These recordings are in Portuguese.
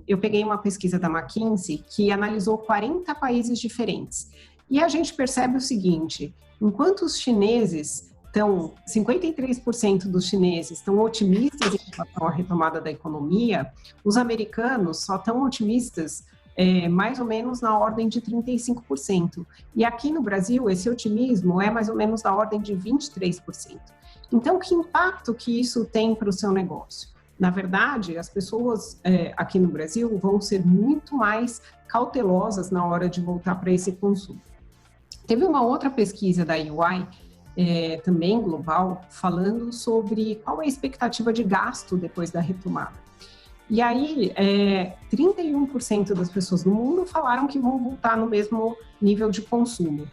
eu peguei uma pesquisa da McKinsey que analisou 40 países diferentes. E a gente percebe o seguinte, enquanto os chineses 53% dos chineses estão otimistas em relação à retomada da economia, os americanos só estão otimistas mais ou menos na ordem de 35%. E aqui no Brasil, esse otimismo é mais ou menos na ordem de 23%. Então, que impacto que isso tem para o seu negócio? Na verdade, as pessoas aqui no Brasil vão ser muito mais cautelosas na hora de voltar para esse consumo. Teve uma outra pesquisa da EY, também global, falando sobre qual é a expectativa de gasto depois da retomada. E aí, 31% das pessoas do mundo falaram que vão voltar no mesmo nível de consumo.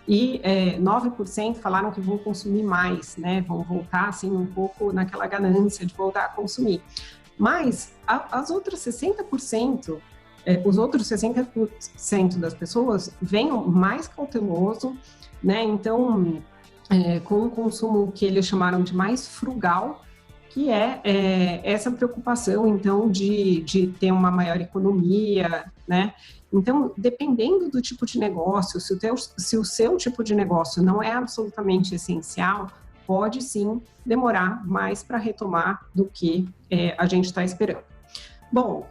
E 9% falaram que vão consumir mais, né? Vão voltar, assim, um pouco naquela ganância de voltar a consumir. Mas as outras 60%, os outros 60% das pessoas vêm mais cauteloso, né? Então, com um consumo que eles chamaram de mais frugal, que essa preocupação, então, de ter uma maior economia, né? Então, dependendo do tipo de negócio, se o seu tipo de negócio não é absolutamente essencial, pode sim demorar mais para retomar do que a gente está esperando. Bom,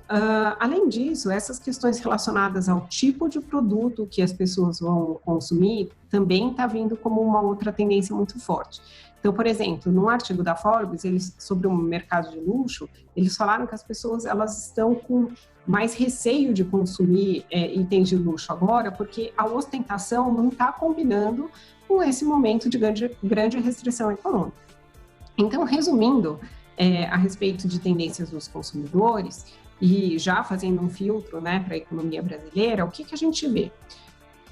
além disso, essas questões relacionadas ao tipo de produto que as pessoas vão consumir também está vindo como uma outra tendência muito forte. Então, por exemplo, num artigo da Forbes, sobre o mercado de luxo, eles falaram que as pessoas elas estão com mais receio de consumir itens de luxo agora, porque a ostentação não está combinando com esse momento de grande restrição econômica. Então, resumindo, a respeito de tendências dos consumidores, e já fazendo um filtro, né, para a economia brasileira, o que a gente vê?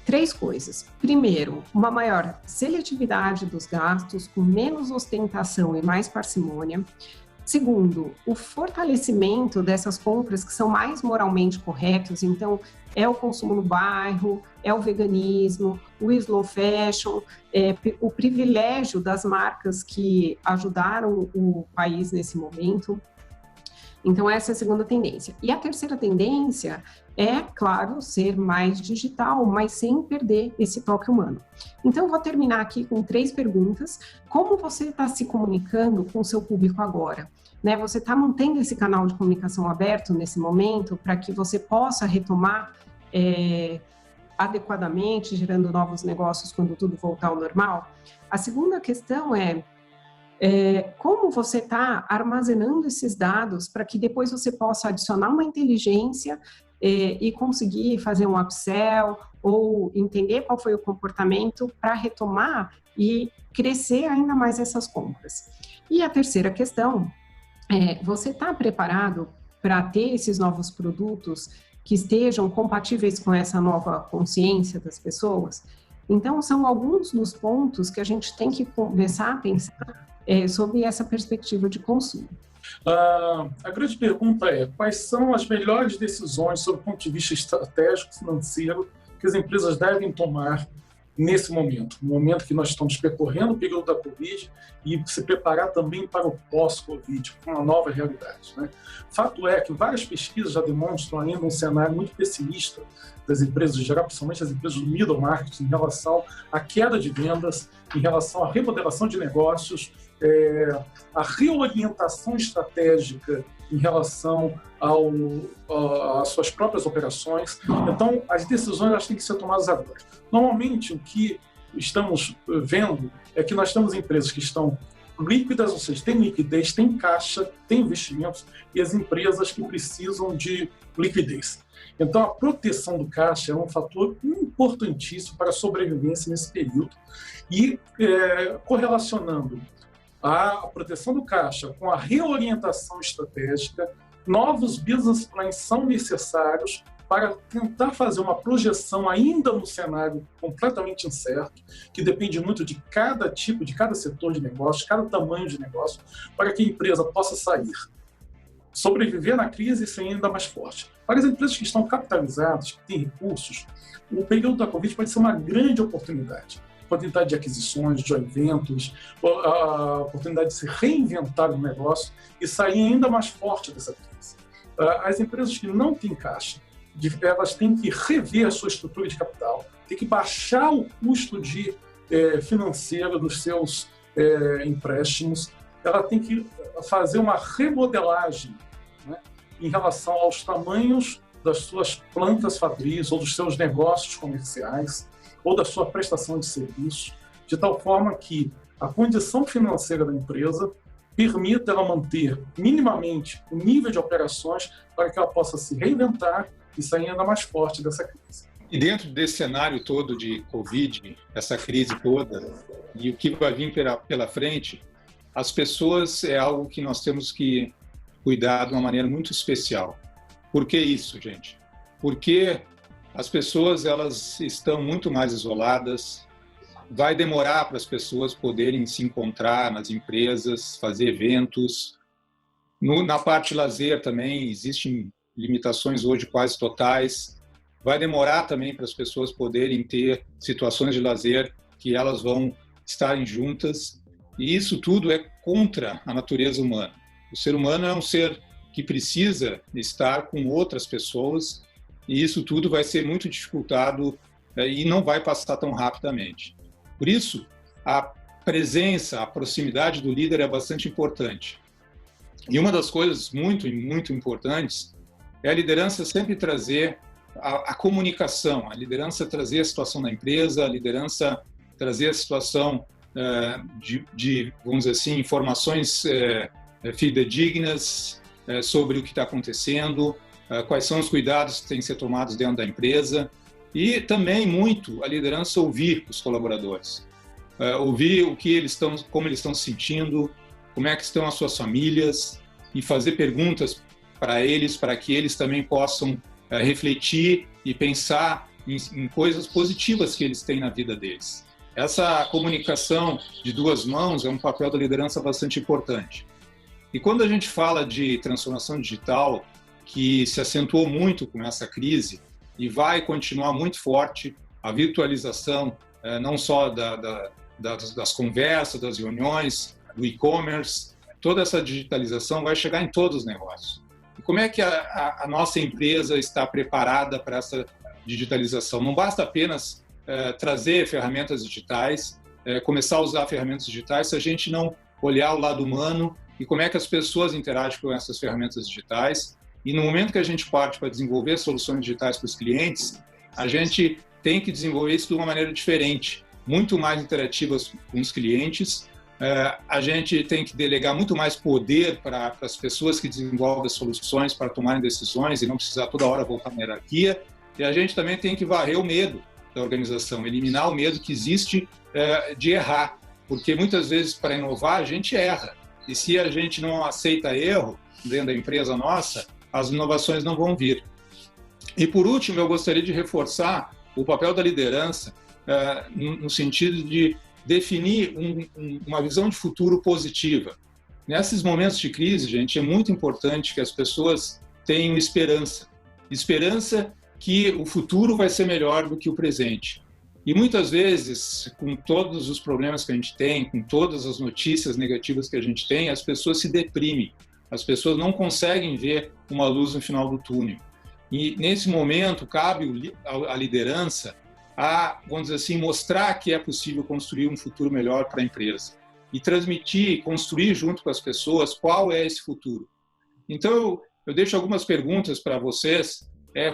3 coisas. Primeiro, uma maior seletividade dos gastos, com menos ostentação e mais parcimônia. Segundo, o fortalecimento dessas compras que são mais moralmente corretas, então é o consumo no bairro, é o veganismo, o slow fashion, o privilégio das marcas que ajudaram o país nesse momento. Então, essa é a segunda tendência. E a terceira tendência é, claro, ser mais digital, mas sem perder esse toque humano. Então, eu vou terminar aqui com 3 perguntas. Como você está se comunicando com o seu público agora? Né, você está mantendo esse canal de comunicação aberto nesse momento para que você possa retomar adequadamente, gerando novos negócios quando tudo voltar ao normal? A segunda questão como você está armazenando esses dados para que depois você possa adicionar uma inteligência e conseguir fazer um upsell ou entender qual foi o comportamento para retomar e crescer ainda mais essas compras. E a terceira questão você está preparado para ter esses novos produtos que estejam compatíveis com essa nova consciência das pessoas? Então, são alguns dos pontos que a gente tem que começar a pensar sobre essa perspectiva de consumo. A grande pergunta é: quais são as melhores decisões sob o ponto de vista estratégico e financeiro que as empresas devem tomar nesse momento? No momento que nós estamos percorrendo o período da Covid e se preparar também para o pós-Covid, com uma nova realidade, né? Fato é que várias pesquisas já demonstram ainda um cenário muito pessimista das empresas, em geral, principalmente as empresas do middle market, em relação à queda de vendas, em relação à remodelação de negócios, a reorientação estratégica em relação às suas próprias operações. Então, as decisões elas têm que ser tomadas agora. Normalmente, o que estamos vendo é que nós temos empresas que estão líquidas, ou seja, tem liquidez, tem caixa, tem investimentos, e as empresas que precisam de liquidez. Então, a proteção do caixa é um fator importantíssimo para a sobrevivência nesse período. E correlacionando a proteção do caixa com a reorientação estratégica, novos business plans são necessários para tentar fazer uma projeção ainda no cenário completamente incerto, que depende muito de cada tipo, de cada setor de negócio, cada tamanho de negócio, para que a empresa possa sair, sobreviver na crise e ser ainda mais forte. Para as empresas que estão capitalizadas, que têm recursos, o período da Covid pode ser uma grande oportunidade. Oportunidade de aquisições, de eventos, a oportunidade de se reinventar um negócio e sair ainda mais forte dessa crise. As empresas que não têm caixa, elas têm que rever a sua estrutura de capital, têm que baixar o custo financeiro dos seus empréstimos, ela tem que fazer uma remodelagem, né, em relação aos tamanhos das suas plantas fabris ou dos seus negócios comerciais ou da sua prestação de serviços, de tal forma que a condição financeira da empresa permita ela manter minimamente o nível de operações para que ela possa se reinventar e sair ainda mais forte dessa crise. E dentro desse cenário todo de Covid, essa crise toda, e o que vai vir pela frente, as pessoas é algo que nós temos que cuidar de uma maneira muito especial. Por que isso, gente? Porque as pessoas elas estão muito mais isoladas, vai demorar para as pessoas poderem se encontrar nas empresas, fazer eventos. Na parte de lazer também existem limitações hoje quase totais. Vai demorar também para as pessoas poderem ter situações de lazer que elas vão estarem juntas. E isso tudo é contra a natureza humana. O ser humano é um ser que precisa estar com outras pessoas e isso tudo vai ser muito dificultado e não vai passar tão rapidamente. Por isso, a presença, a proximidade do líder é bastante importante. E uma das coisas muito importantes é a liderança sempre trazer a comunicação, a liderança trazer a situação da empresa, a liderança trazer a situação vamos dizer assim, informações fidedignas sobre o que está acontecendo, quais são os cuidados que têm que ser tomados dentro da empresa. E também muito a liderança ouvir os colaboradores, ouvir como eles estão se sentindo, como é que estão as suas famílias e fazer perguntas para eles, para que eles também possam refletir e pensar em coisas positivas que eles têm na vida deles. Essa comunicação de duas mãos é um papel da liderança bastante importante. E quando a gente fala de transformação digital, que se acentuou muito com essa crise, e vai continuar muito forte a virtualização, não só das conversas, das reuniões, do e-commerce, toda essa digitalização vai chegar em todos os negócios. E como é que a nossa empresa está preparada para essa digitalização? Não basta apenas trazer ferramentas digitais, começar a usar ferramentas digitais se a gente não olhar o lado humano e como é que as pessoas interagem com essas ferramentas digitais. E no momento que a gente parte para desenvolver soluções digitais para os clientes, a gente tem que desenvolver isso de uma maneira diferente, muito mais interativas com os clientes. A gente tem que delegar muito mais poder para as pessoas que desenvolvem as soluções para tomarem decisões e não precisar toda hora voltar na hierarquia. E a gente também tem que varrer o medo da organização, eliminar o medo que existe de errar, porque muitas vezes para inovar a gente erra. E se a gente não aceita erro dentro da empresa nossa, as inovações não vão vir. E por último, eu gostaria de reforçar o papel da liderança no sentido de definir uma visão de futuro positiva. Nesses momentos de crise, gente, é muito importante que as pessoas tenham esperança. Esperança que o futuro vai ser melhor do que o presente. E muitas vezes, com todos os problemas que a gente tem, com todas as notícias negativas que a gente tem, as pessoas se deprimem. As pessoas não conseguem ver uma luz no final do túnel. E, nesse momento, cabe à liderança vamos dizer assim, mostrar que é possível construir um futuro melhor para a empresa. E transmitir, construir junto com as pessoas qual é esse futuro. Então, eu deixo algumas perguntas para vocês.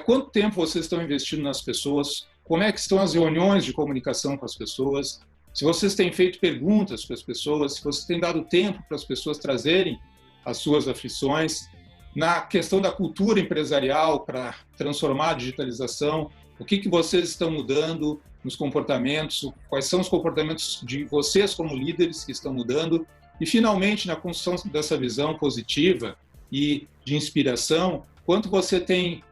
Quanto tempo vocês estão investindo nas pessoas? Como é que estão as reuniões de comunicação com as pessoas? Se vocês têm feito perguntas para as pessoas, se vocês têm dado tempo para as pessoas trazerem as suas aflições, na questão da cultura empresarial para transformar a digitalização, o que vocês estão mudando nos comportamentos, quais são os comportamentos de vocês como líderes que estão mudando, e finalmente na construção dessa visão positiva e de inspiração, quanto você tem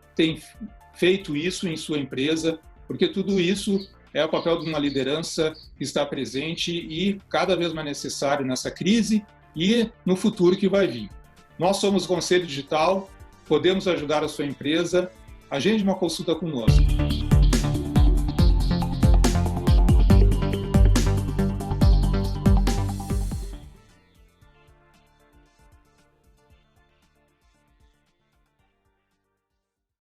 feito isso em sua empresa, porque tudo isso é o papel de uma liderança que está presente e cada vez mais necessário nessa crise e no futuro que vai vir. Nós somos o Conselho Digital, podemos ajudar a sua empresa. Agende uma consulta conosco.